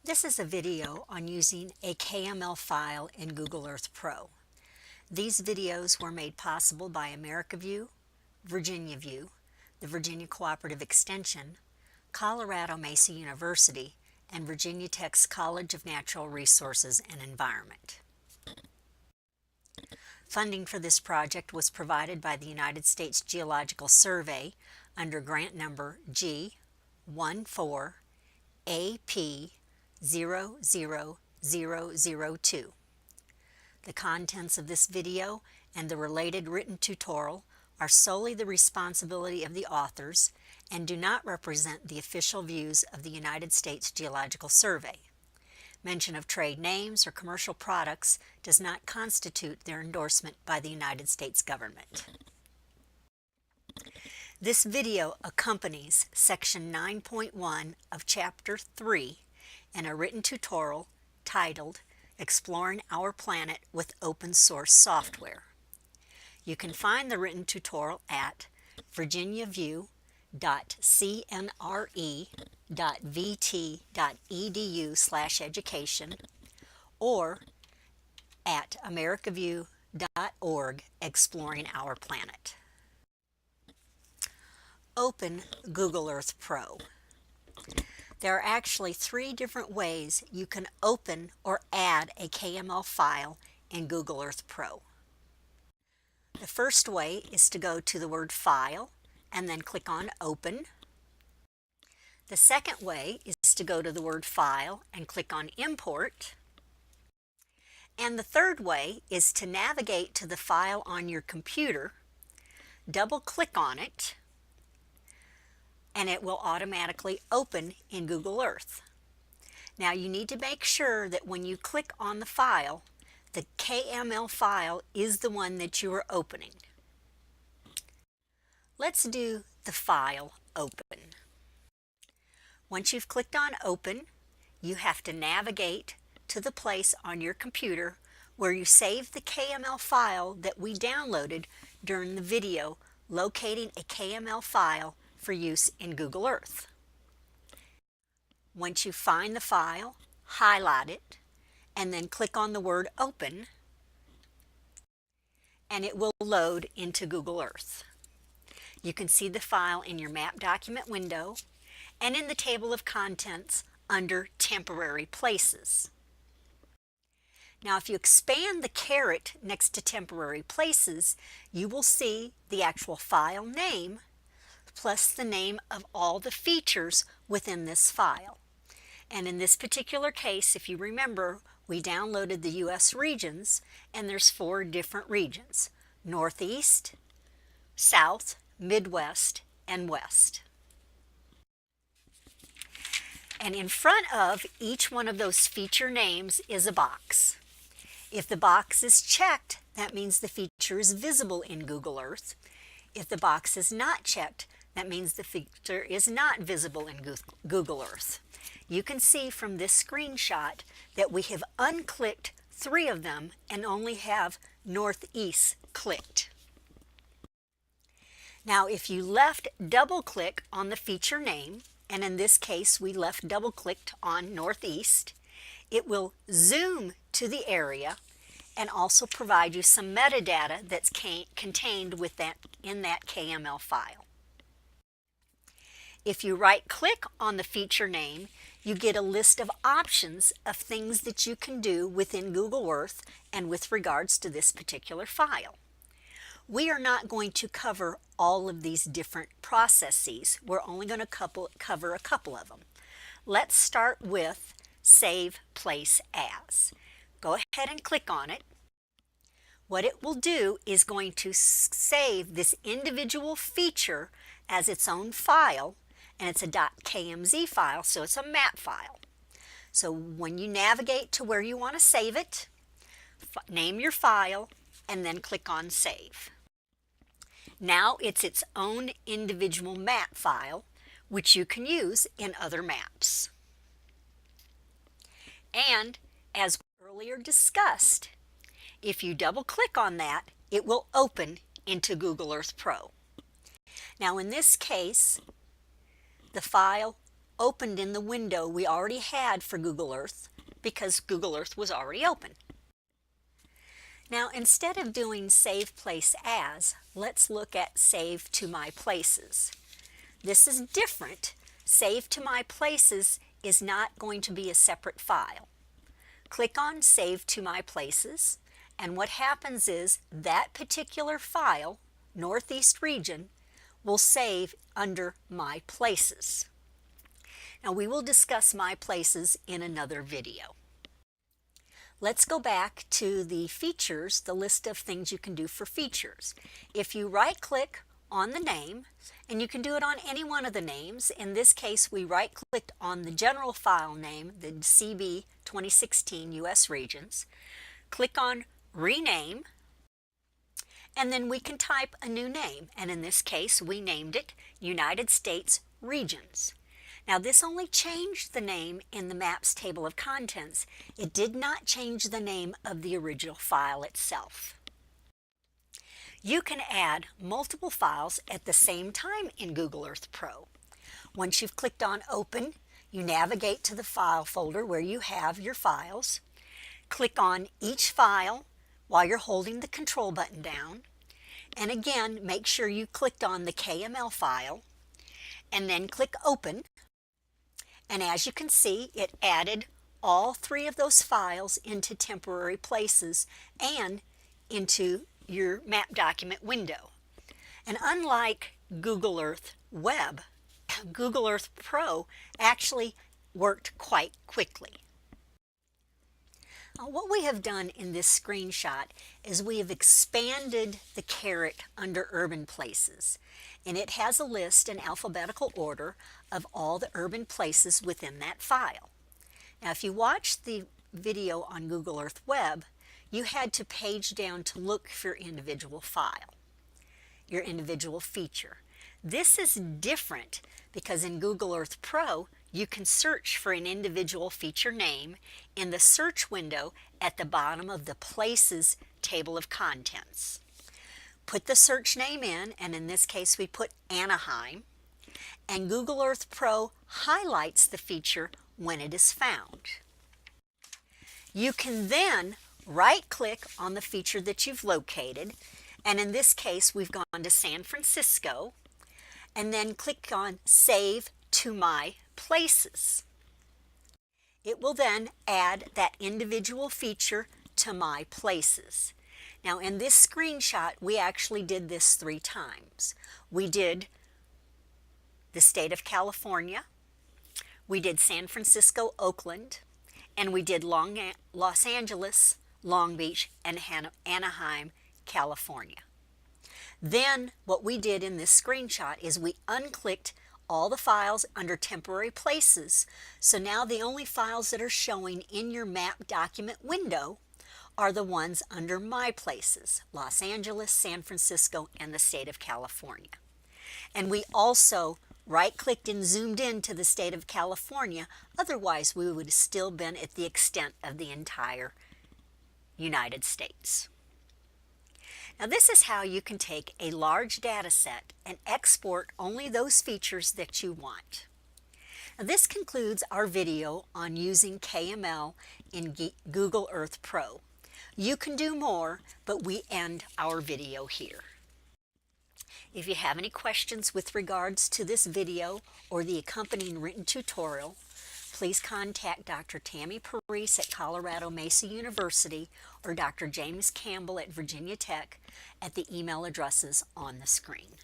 This is a video on using a KML file in Google Earth Pro. These videos were made possible by AmericaView, Virginia View, the Virginia Cooperative Extension, Colorado Mesa University, and Virginia Tech's College of Natural Resources and Environment. Funding for this project was provided by the United States Geological Survey under grant number G14AP 00002. The contents of this video and the related written tutorial are solely the responsibility of the authors and do not represent the official views of the United States Geological Survey. Mention of trade names or commercial products does not constitute their endorsement by the United States government. This video accompanies Section 9.1 of Chapter 3 in a written tutorial titled Exploring Our Planet with Open Source Software. You can find the written tutorial at virginiaview.cnre.vt.edu/education or at americaview.org Exploring Our Planet. Open Google Earth Pro. There are actually 3 different ways you can open or add a KML file in Google Earth Pro. The first way is to go to the word File and then click on Open. The second way is to go to the word File and click on Import. And the third way is to navigate to the file on your computer, double-click on it, and it will automatically open in Google Earth. Now you need to make sure that when you click on the file, the KML file is the one that you are opening. Let's do the file open. Once you've clicked on open, you have to navigate to the place on your computer where you save the KML file that we downloaded during the video locating a KML file for use in Google Earth. Once you find the file, highlight it, and then click on the word Open, and it will load into Google Earth. You can see the file in your map document window and in the table of contents under Temporary Places. Now if you expand the caret next to Temporary Places, you will see the actual file name plus the name of all the features within this file. And in this particular case, if you remember, we downloaded the U.S. regions, and there's 4 different regions: Northeast, South, Midwest, and West. And in front of each one of those feature names is a box. If the box is checked, that means the feature is visible in Google Earth. If the box is not checked, that means the feature is not visible in Google Earth. You can see from this screenshot that we have unclicked 3 of them and only have Northeast clicked. Now if you left double-click on the feature name, and in this case we left double-clicked on Northeast, it will zoom to the area and also provide you some metadata that's contained in that KML file. If you right-click on the feature name, you get a list of options of things that you can do within Google Earth and with regards to this particular file. We are not going to cover all of these different processes. We're only going to cover a couple of them. Let's start with Save Place As. Go ahead and click on it. What it will do is going to save this individual feature as its own file, and it's a .kmz file, so it's a map file. So when you navigate to where you want to save it, name your file, and then click on Save. Now it's its own individual map file, which you can use in other maps. And as earlier discussed, if you double-click on that, it will open into Google Earth Pro. Now in this case, the file opened in the window we already had for Google Earth because Google Earth was already open. Now, instead of doing Save Place As, let's look at Save to My Places. This is different. Save to My Places is not going to be a separate file. Click on Save to My Places, and what happens is that particular file, Northeast Region, will save under My Places. Now, we will discuss My Places in another video. Let's go back to the features, the list of things you can do for features. If you right-click on the name, and you can do it on any one of the names. In this case, we right-clicked on the general file name, the CB 2016 US Regions. Click on Rename, and then we can type a new name, and in this case, we named it United States Regions. Now, this only changed the name in the Maps table of contents. It did not change the name of the original file itself. You can add multiple files at the same time in Google Earth Pro. Once you've clicked on Open, you navigate to the file folder where you have your files. Click on each file while you're holding the control button down. And again, make sure you clicked on the KML file, and then click Open. And as you can see, it added all three of those files into temporary places and into your map document window. And unlike Google Earth Web, Google Earth Pro actually worked quite quickly. What we have done in this screenshot is we have expanded the caret under urban places, and it has a list in alphabetical order of all the urban places within that file. Now, if you watched the video on Google Earth Web, you had to page down to look for your individual file, your individual feature. This is different because in Google Earth Pro, you can search for an individual feature name in the search window at the bottom of the Places table of contents. Put the search name in, and in this case we put Anaheim, and Google Earth Pro highlights the feature when it is found. You can then right-click on the feature that you've located, and in this case we've gone to San Francisco, and then click on Save to My Places. It will then add that individual feature to My Places. Now, in this screenshot, we actually did this 3 times. We did the state of California, we did San Francisco, Oakland, and we did Los Angeles, Long Beach, and Anaheim, California. Then what we did in this screenshot is we unclicked all the files under temporary places, so now the only files that are showing in your map document window are the ones under My Places, Los Angeles, San Francisco, and the state of California. And we also right-clicked and zoomed in to the state of California, otherwise we would have still been at the extent of the entire United States. Now, this is how you can take a large data set and export only those features that you want. Now, this concludes our video on using KML in Google Earth Pro. You can do more, but we end our video here. If you have any questions with regards to this video or the accompanying written tutorial, please contact Dr. Tammy Parise at Colorado Mesa University or Dr. James Campbell at Virginia Tech at the email addresses on the screen.